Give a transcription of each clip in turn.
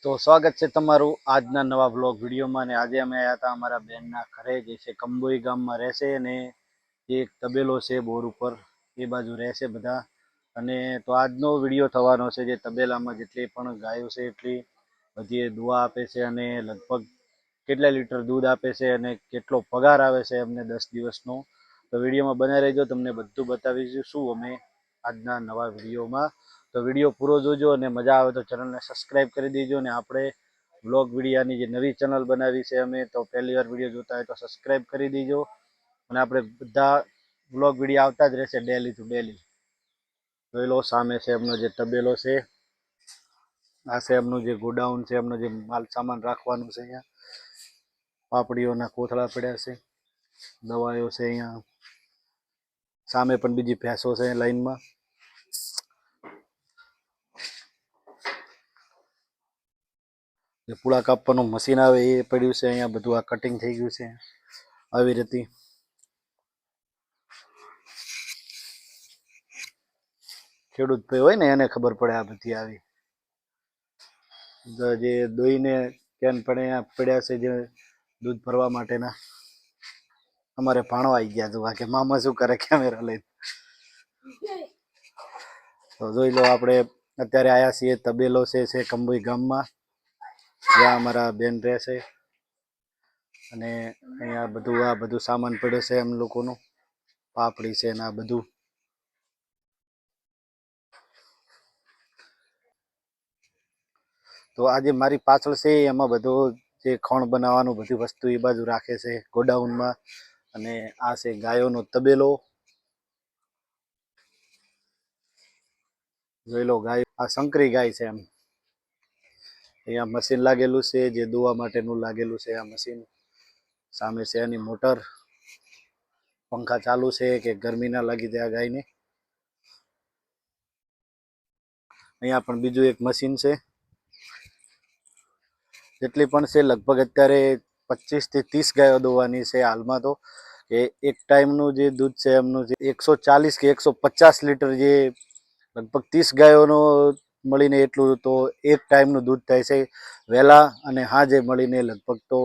તો સ્વાગત છે તમારું આજના નવા વ્લોગ વિડીયોમાં. અને આજે અમે આવ્યા હતા અમારા બેનના ઘરે, જે છે કંબોઈ ગામમાં રહેશે, અને એક તબેલો છે બોર ઉપર, એ બાજુ રહેશે બધા. અને તો આજનો વિડીયો થવાનો છે જે તબેલામાં જેટલી પણ ગાયો છે એટલી બધી દુઆ આપે છે, અને લગભગ કેટલા લીટર દૂધ આપે છે અને કેટલો પગાર આવે છે અમને 10 દિવસનો. તો વિડીયોમાં બનાવી રહેજો, તમને બધું બતાવીશું શું અમે આજના નવા વિડીયોમાં. તો વિડીયો પૂરો જોજો, અને મજા આવે તો ચેનલને સબસ્ક્રાઈબ કરી દેજો. અને આપણે વ્લોગ વિડીયાની જે નવી ચેનલ બનાવી છે અમે, તો પહેલી વાર વિડીયો જોતા હોય તો સબસ્ક્રાઈબ કરી દેજો. અને આપણે બધા વ્લોગ વિડીયો આવતા જ રહેશે ડેલી ટુ ડેલી. જોઈ લો, સામે છે એમનો જે તબેલો છે, આ છે એમનું જે ગોડાઉન છે, એમનો જે માલ સામાન રાખવાનું છે. અહીંયા પાપડીઓના કોથળા પડ્યા છે, દવાઓ છે. અહીંયા સામે પણ બીજી ભેંસો છે લાઈનમાં. જે પૂળા કાપવાનું મશીન આવે એ પડ્યું છે અહીંયા, બધું આ કટિંગ થઈ ગયું છે આવી રીતે. ખેડૂત ભાઈ હોય ને એને ખબર પડે આ બધી આવી જે દોઈને કેન પણ પડ્યા છે જે દૂધ ભરવા માટેના. અમારે ભાણો આવી ગયા જોવા કે મામા શું કરે કેમેરા લઈને. તો જોઈ લો, આપણે અત્યારે આવ્યા છીએ તબેલો છે કંબોઈ ગામમાં, જ્યાં અમારા બેન રહે છે. અને અહીંયા આ બધું સામાન પડે છે એમ લોકોનું, પાપડી છે ને આ બધું. તો આજે મારી પાછળ છે એમાં બધું જે ખણ બનાવવાનું બધી વસ્તુ એ બાજુ રાખે છે ગોડાઉનમાં. અને આ છે ગાયોનો તબેલો. જોઈ લો, ગાય આ શંકરી ગાય છે એમ. અહીંયા મશીન લાગેલું છે જે દોવા માટેનું લાગેલું છે આ મશીન. સામે છે એની મોટર, પંખા ચાલુ છે કે ગરમી ના લાગી જાય ગાયને. અહીંયા પણ બીજું એક મશીન છે. જેટલી પણ છે લગભગ અત્યારે 25 થી 30 ગાયો દોવાની છે હાલમાં. તો કે એક ટાઈમનું જે દૂધ છે એમનું 140 કે 150 લીટર, જે લગભગ 30 ગાયોનો મળીને એટલું તો એક ટાઈમનું દૂધ થાય છે. વહેલા અને હાજે મળીને લગભગ તો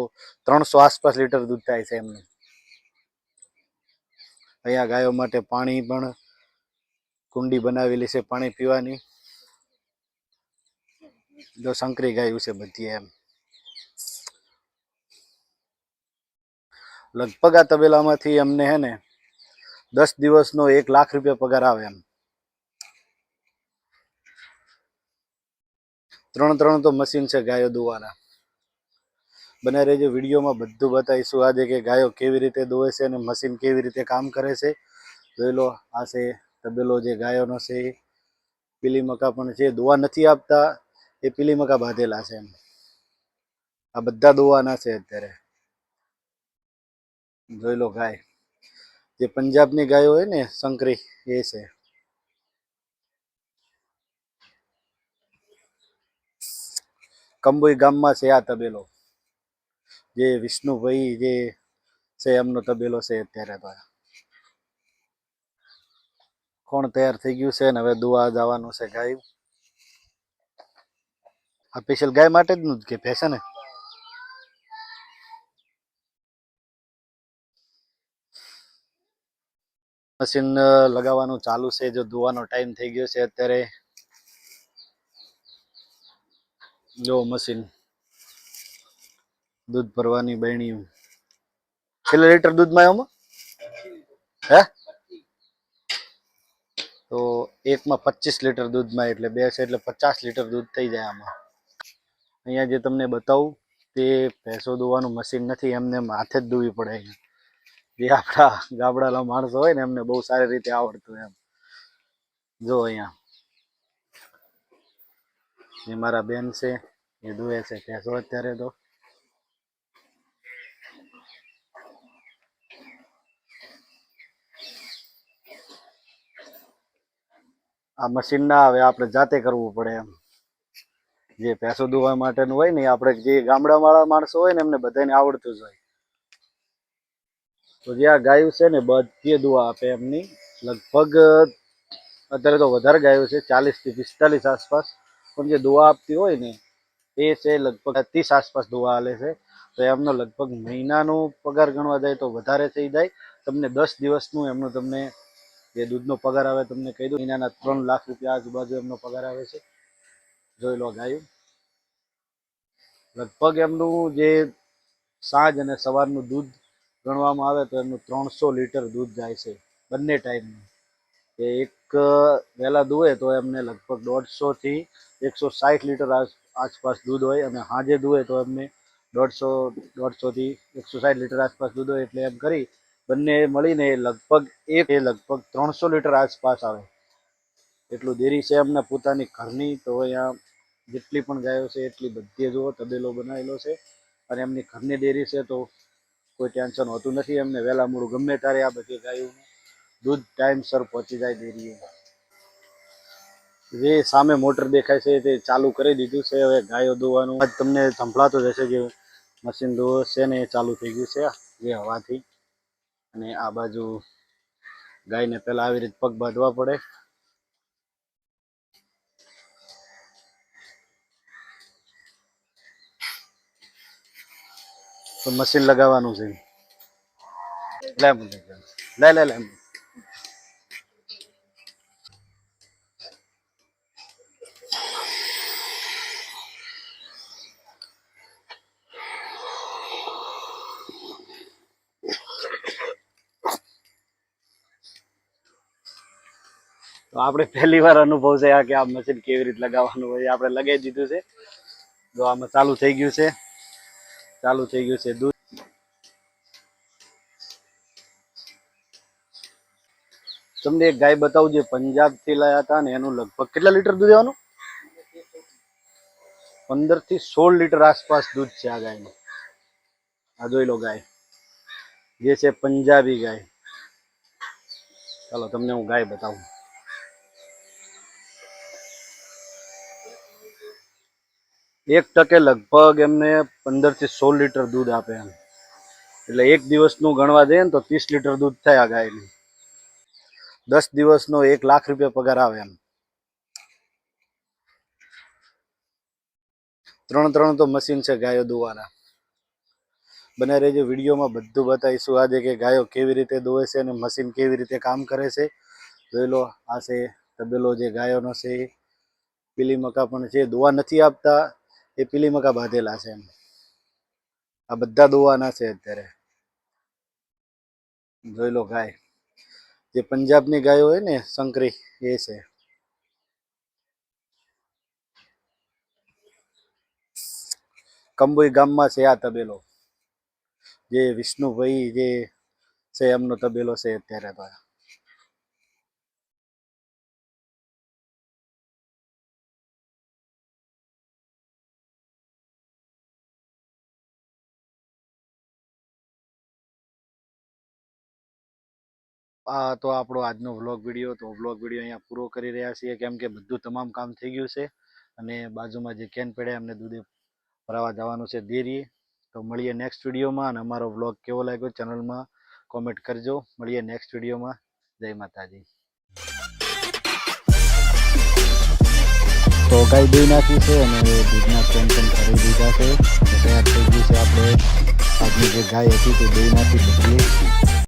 300 આસપાસ લીટર દૂધ થાય છે એમને. અહીંયા ગાયો માટે પાણી પણ કુંડી બનાવેલી છે પાણી પીવાની. જો શંકરી ગાયું છે બધી એમ. લગભગ આ તબેલામાંથી અમને હે ને 10 દિવસનો 1 લાખ રૂપિયા પગાર આવે એમ. 3 તો મશીન છે ગાયો દોવાના. બનાવી રહેજો, વિડીયોમાં બધું બતાવીશું આજે કે ગાયો કેવી રીતે દોવે છે અને મશીન કેવી રીતે કામ કરે છે. જોઈ લો, આ છે તબેલો જે ગાયોનો છે. પીલી મકા પણ છે, દોવા નથી આપતા એ પીલી મકા બાંધેલા છે એમ. આ બધા દોવાના છે અત્યારે. જોઈ લો, ગાય જે પંજાબની ગાયો હોય ને શંકરી, એ છે. કંબોઈ ગામમાં છે આ તબેલો, જે વિષ્ણુભાઈ જે છે એમનો તબેલો છે અત્યારે. તો કોણ તૈયાર થઈ ગયું છે ને હવે દોવા જવાનું છે ગાય. આ સ્પેશિયલ ગાય માટે જ નું કે ભેંસે ને. મશીન લગાવવાનું ચાલુ છે, જો દોવાનો ટાઈમ થઈ ગયો છે અત્યારે. જો મશીન દૂધ ભરવાની બહેણી. કેટલા લીટર દૂધમાં એમાં હે? તો એકમાં 25 લીટર દૂધમાં, એટલે 2 છે એટલે 50 લીટર દૂધ થઈ જાય આમાં. અહીંયા જે તમને બતાવું તે ભેંસો દોવાનું મશીન નથી, એમને હાથે જ દોવી પડે. જે આપણા ગામડાના માણસો હોય ને એમને બહુ સારી રીતે આવડતું એમ. જો અહીંયા એ મારા બેન છે, એ દોવે છે ભેંસો અત્યારે. તો આ મશીન ના આવે, આપણે જાતે કરવું પડે એમ. જે ભેંસો દોવા માટેનું હોય ને, આપણે જે ગામડા વાળા માણસો હોય ને એમને બધાને આવડતું જ હોય. તો જે આ ગાયું છે ને બધી દોવા આપે એમની. લગભગ અત્યારે તો વધારે ગાયો છે, 40 થી 45 આસપાસ. પણ જે દોવા આપતી હોય ને એ છે લગભગ 30 આસપાસ દોવા હાલે છે. તો એમનો લગભગ મહિનાનો પગાર ગણવા જાય તો વધારે થઈ જાય. તમને 10 દિવસનું એમનું તમને જે દૂધનો પગાર આવે તમને કહી દઉં, મહિનાના 3 લાખ રૂપિયા આજુબાજુ એમનો પગાર આવે છે. જોઈ લો ગાયું. લગભગ એમનું જે સાંજ અને સવારનું દૂધ ગણવામાં આવે તો એમનું 300 લીટર દૂધ જાય છે બંને ટાઈમનું. કે એક વહેલા દુવે તો એમને લગભગ 150 થી 160 લીટર આસપાસ દૂધ હોય, અને સાંજે દુવે તો એમને 150 થી 160 લીટર આસપાસ દૂધ હોય. એટલે એમ કરી બંને મળીને લગભગ 300 લીટર આસપાસ આવે એટલું ડેરી છે એમને પોતાની ઘરની. તો અહીંયા જેટલી પણ ગાયો છે એટલી બધી જુઓ તબેલો બનાવેલો છે, અને એમની ઘરની ડેરી છે તો કોઈ ટેન્શન હોતું નથી. એમને વહેલા મોડું ગમે ત્યારે આ બધી ગાયોનું દૂધ ટાઈમસર પહોંચી જાય ડેરીએ. જે સામે મોટર દેખાય છે તે ચાલુ કરી દીધું છે. હવે ગાયો દોવાનું આજ તમને સંભળાતો જ હશે કે મશીન દોવે છે ને એ ચાલુ થઈ ગયું છે જે હવાથી. અને આ બાજુ ગાયને પહેલા આવી રીતે પગ બાંધવા પડે. તો મશીન લગાવવાનું છે. લે. તો આપણે પહેલી વાર અનુભવ છે આ કે આ મશીન કેવી રીતે લગાવવાનું હોય. આપણે લગાવી દીધું છે. તો આમાં ચાલુ થઈ ગયું છે દૂધ. તમને એક ગાય બતાવું જે પંજાબ થી લાયા હતા ને એનું લગભગ કેટલા લીટર દૂધ દેવાનું? 15 થી 16 લીટર આસપાસ દૂધ છે આ ગાયનું. આ જોઈ લો ગાય જે છે પંજાબી ગાય. ચાલો તમને હું ગાય બતાવું. એક ટકે લગભગ એમને 15 થી 16 લીટર દૂધ આપે એમ. એટલે એક દિવસનું ગણવા જઈએ ને તો 30 લીટર દૂધ થાય આ ગાયનું. 10 દિવસનો 1 લાખ રૂપિયા પગાર આવે એમ. ત્રણ તો મશીન છે ગાયો દોવાના. બને રહેજો વિડીયોમાં બધું બતાવીશું આજે કે ગાયો કેવી રીતે દોવે છે અને મશીન કેવી રીતે કામ કરે છે. જોઈ લો આ છે તબેલો જે ગાયોનો છે. પીલી મકા પણ છે, દોવા નથી આપતા એ પીલી મકા બાંધેલા છે એમ. આ બધા દોવાના છે અત્યારે. જોઈ લો ગાય જે પંજાબની ગાયો હોય ને સંકરી એ છે. કંબોઈ ગામમાં છે આ તબેલો. જે વિષ્ણુભાઈ જે છે એમનો તબેલો છે અત્યારે. તો આ તો આપણો આજનો વ્લોગ વિડીયો. તો વ્લોગ વિડીયો અહીંયા પૂરો કરી રહ્યા છીએ, કેમ કે બધું તમામ કામ થઈ ગયું છે. અને બાજુમાં જે કેન પડ્યા એમને દૂધે ભરાવા જવાનું છે ડેરીએ. તો મળીએ નેક્સ્ટ વિડીયોમાં. અને અમારો વ્લોગ કેવો લાગ્યો ચેનલમાં કોમેન્ટ કરજો. મળીએ નેક્સ્ટ વિડીયોમાં. જય માતાજી. તો ગાય દઈ નાખી છે અને દૂધના કેન પણ ભરી દીધા છે. તૈયાર થઈ ગયું છે. આપણે આજની જે ગાય હતી તે દઈ નાખી બદલી.